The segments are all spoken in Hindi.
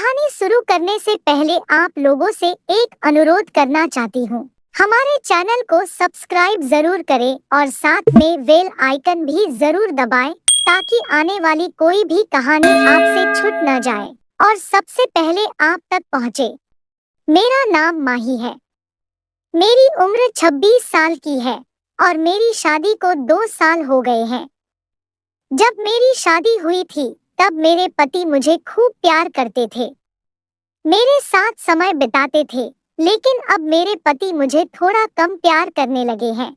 कहानी शुरू करने से पहले आप लोगों से एक अनुरोध करना चाहती हूँ। हमारे चैनल को सब्सक्राइब जरूर करें और साथ में बेल आइकन भी जरूर दबाएं ताकि आने वाली कोई भी कहानी आपसे छूट न जाए और सबसे पहले आप तक पहुँचे। मेरा नाम माही है। मेरी उम्र 26 साल की है और मेरी शादी को 2 साल हो गए हैं। जब मेरी शादी हुई थी तब मेरे पति मुझे खूब प्यार करते थे, मेरे साथ समय बिताते थे, लेकिन अब मेरे पति मुझे थोड़ा कम प्यार करने लगे हैं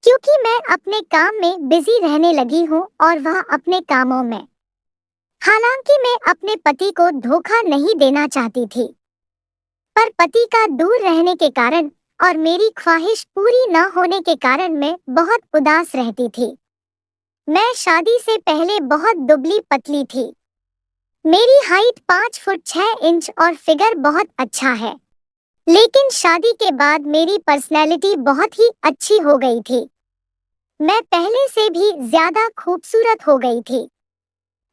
क्योंकि मैं अपने काम में बिजी रहने लगी हूँ और वह अपने कामों में। हालांकि मैं अपने पति को धोखा नहीं देना चाहती थी, पर पति का दूर रहने के कारण और मेरी ख्वाहिश पूरी न होने के कारण मैं बहुत उदास रहती थी। मैं शादी से पहले बहुत दुबली पतली थी। मेरी हाइट 5 फुट 6 इंच और फिगर बहुत अच्छा है, लेकिन शादी के बाद मेरी पर्सनैलिटी बहुत ही अच्छी हो गई थी। मैं पहले से भी ज्यादा खूबसूरत हो गई थी।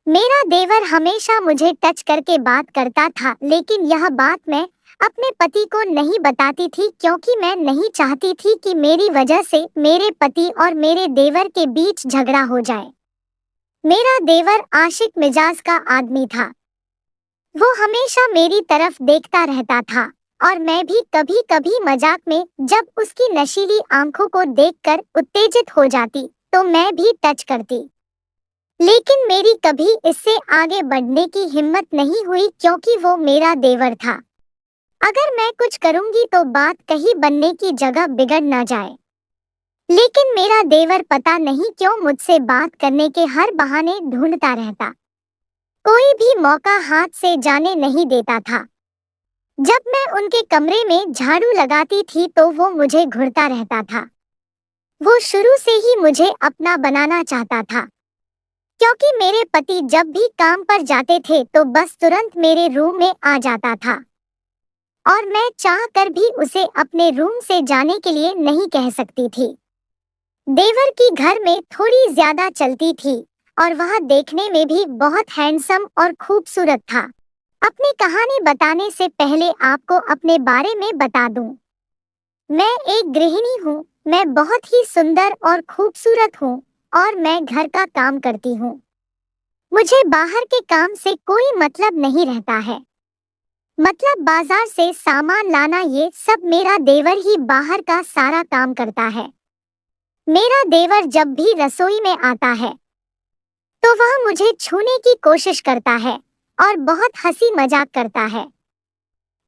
मेरा देवर हमेशा मुझे टच करके बात करता था, लेकिन यह बात मैं अपने पति को नहीं बताती थी क्योंकि मैं नहीं चाहती थी कि मेरी वजह से मेरे पति और मेरे देवर के बीच झगड़ा हो जाए। मेरा देवर आशिक मिजाज का आदमी था। वो हमेशा मेरी तरफ देखता रहता था और मैं भी कभी कभी मजाक में जब उसकी नशीली आंखों को देखकर उत्तेजित हो जाती तो मैं भी टच करती, लेकिन मेरी कभी इससे आगे बढ़ने की हिम्मत नहीं हुई क्योंकि वो मेरा देवर था। अगर मैं कुछ करूंगी तो बात कहीं बनने की जगह बिगड़ ना जाए, लेकिन मेरा देवर पता नहीं क्यों मुझसे बात करने के हर बहाने ढूंढता रहता। कोई भी मौका हाथ से जाने नहीं देता था। जब मैं उनके कमरे में झाड़ू लगाती थी तो वो मुझे घूरता रहता था। वो शुरू से ही मुझे अपना बनाना चाहता था क्योंकि मेरे पति जब भी काम पर जाते थे तो बस तुरंत मेरे रूम में आ जाता था और मैं चाह कर भी उसे अपने रूम से जाने के लिए नहीं कह सकती थी। देवर की घर में थोड़ी ज्यादा चलती थी और वह देखने में भी बहुत हैंडसम और खूबसूरत था। अपनी कहानी बताने से पहले आपको अपने बारे में बता दूं। मैं एक गृहिणी हूँ। मैं बहुत ही सुंदर और खूबसूरत हूँ और मैं घर का काम करती हूँ। मुझे बाहर के काम से कोई मतलब नहीं रहता है। मतलब बाजार से सामान लाना, ये सब मेरा देवर ही बाहर का सारा काम करता है। मेरा देवर जब भी रसोई में आता है तो वह मुझे छूने की कोशिश करता है और बहुत हंसी मजाक करता है।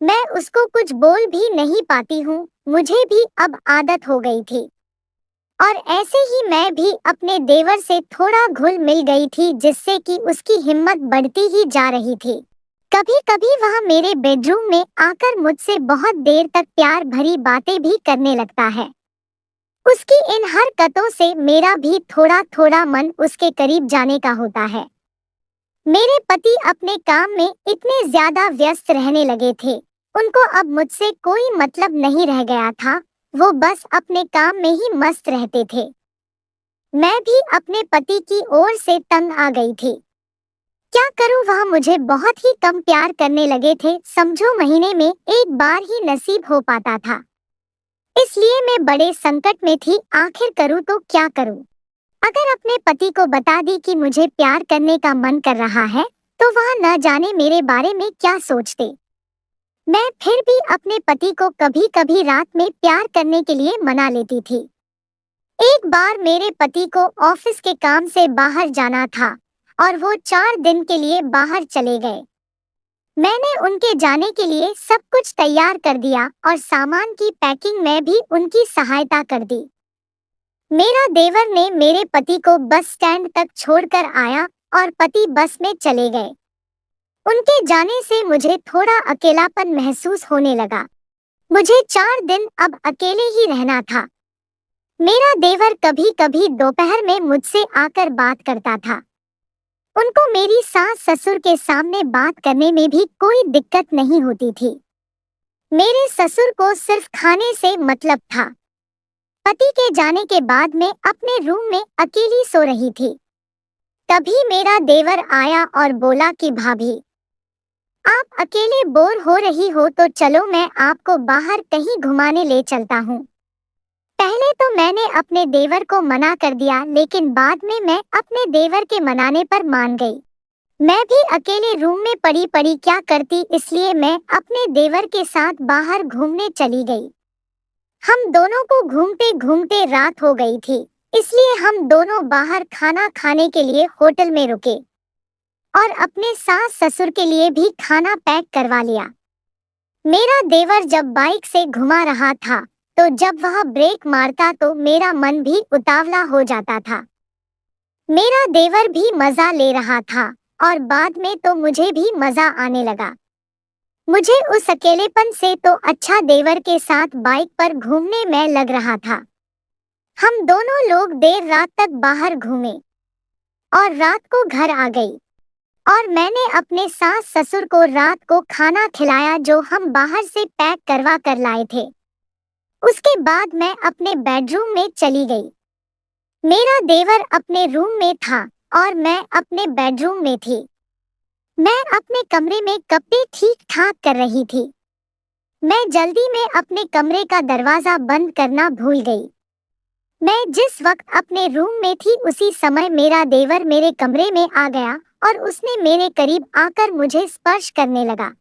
मैं उसको कुछ बोल भी नहीं पाती हूँ। मुझे भी अब आदत हो गई थी और ऐसे ही मैं भी अपने देवर से थोड़ा घुल मिल गई थी, जिससे कि उसकी हिम्मत बढ़ती ही जा रही थी। कभी कभी वह मेरे बेडरूम में आकर मुझसे बहुत देर तक प्यार भरी बातें भी करने लगता है। उसकी इन हरकतों से मेरा भी थोड़ा थोड़ा मन उसके करीब जाने का होता है। मेरे पति अपने काम में इतने ज्यादा व्यस्त रहने लगे थे, उनको अब मुझसे कोई मतलब नहीं रह गया था। वो बस अपने काम में ही मस्त रहते थे। मैं भी अपने पति की ओर से तंग आ गई थी। क्या करूं, वह मुझे बहुत ही कम प्यार करने लगे थे। समझो महीने में एक बार ही नसीब हो पाता था, इसलिए मैं बड़े संकट में थी। आखिर करूं तो क्या करूं? अगर अपने पति को बता दी कि मुझे प्यार करने का मन कर रहा है तो वह न जाने मेरे बारे में क्या सोचते। मैं फिर भी अपने पति को कभी कभी रात में प्यार करने के लिए मना लेती थी। एक बार मेरे पति को ऑफिस के काम से बाहर जाना था और वो 4 दिन के लिए बाहर चले गए। मैंने उनके जाने के लिए सब कुछ तैयार कर दिया और सामान की पैकिंग में भी उनकी सहायता कर दी। मेरा देवर ने मेरे पति को बस स्टैंड तक छोड़कर आया और पति बस में चले गए। उनके जाने से मुझे थोड़ा अकेलापन महसूस होने लगा। मुझे 4 दिन अब अकेले ही रहना था। मेरा देवर कभी कभी दोपहर में मुझसे आकर बात करता था। उनको मेरी सास ससुर के सामने बात करने में भी कोई दिक्कत नहीं होती थी। मेरे ससुर को सिर्फ खाने से मतलब था। पति के जाने के बाद मैं अपने रूम में अकेली सो रही थी। तभी मेरा देवर आया और बोला कि भाभी अकेले बोर हो रही हो तो चलो मैं आपको बाहर कहीं घुमाने ले चलता हूँ। पहले तो मैंने अपने देवर को मना कर दिया, लेकिन बाद में मैं अपने देवर के मनाने पर मान गई। मैं भी अकेले रूम में पड़ी पड़ी क्या करती, इसलिए मैं अपने देवर के साथ बाहर घूमने चली गई। हम दोनों को घूमते घूमते रात हो गई थी, इसलिए हम दोनों बाहर खाना खाने के लिए होटल में रुके और अपने सास ससुर के लिए भी खाना पैक करवा लिया। मेरा देवर जब बाइक से घुमा रहा था तो जब वह ब्रेक मारता तो मेरा मन भी उतावला हो जाता था। मेरा देवर भी मजा ले रहा था और बाद में तो मुझे भी मजा आने लगा। मुझे उस अकेलेपन से तो अच्छा देवर के साथ बाइक पर घूमने में लग रहा था। हम दोनों लोग देर रात तक बाहर घूमे और रात को घर आ गई और मैंने अपने सास ससुर को रात को खाना खिलाया जो हम बाहर से पैक करवा कर लाए थे। उसके बाद मैं अपने बेडरूम में चली गई। मेरा देवर अपने रूम में था और मैं अपने बेडरूम में थी। मैं अपने कमरे में कपड़े ठीक ठाक कर रही थी। मैं जल्दी में अपने कमरे का दरवाजा बंद करना भूल गई। मैं जिस वक्त अपने रूम में थी उसी समय मेरा देवर मेरे कमरे में आ गया और उसने मेरे करीब आकर मुझे स्पर्श करने लगा।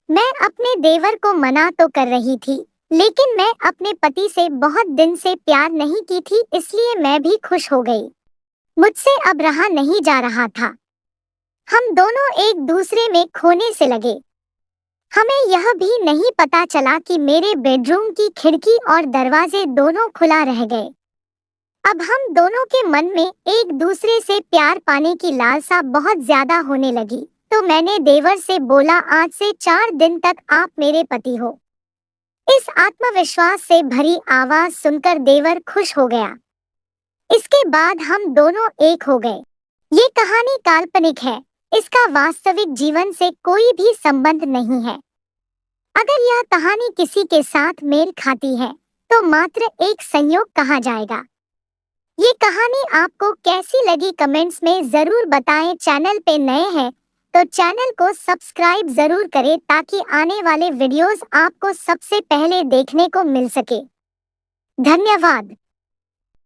मैं अपने देवर को मना तो कर रही थी, लेकिन मैं अपने पति से बहुत दिन से प्यार नहीं की थी, इसलिए मैं भी खुश हो गई। मुझसे अब रहा नहीं जा रहा था। हम दोनों एक दूसरे में खोने से लगे। हमें यह भी नहीं पता चला कि मेरे बेडरूम की खिड़की और दरवाजे दोनों खुला रह गए। अब हम दोनों के मन में एक दूसरे से प्यार पाने की लालसा बहुत ज्यादा होने लगी, तो मैंने देवर से बोला, आज से 4 दिन तक आप मेरे पति हो। इस आत्मविश्वास से भरी आवाज सुनकर देवर खुश हो गया। इसके बाद हम दोनों एक हो गए। ये कहानी काल्पनिक है, इसका वास्तविक जीवन से कोई भी संबंध नहीं है। अगर यह कहानी किसी के साथ मेल खाती है तो मात्र एक संयोग कहा जाएगा। ये कहानी आपको कैसी लगी कमेंट्स में जरूर बताएं। चैनल पे नए हैं तो चैनल को सब्सक्राइब जरूर करें ताकि आने वाले वीडियोस आपको सबसे पहले देखने को मिल सके। धन्यवाद।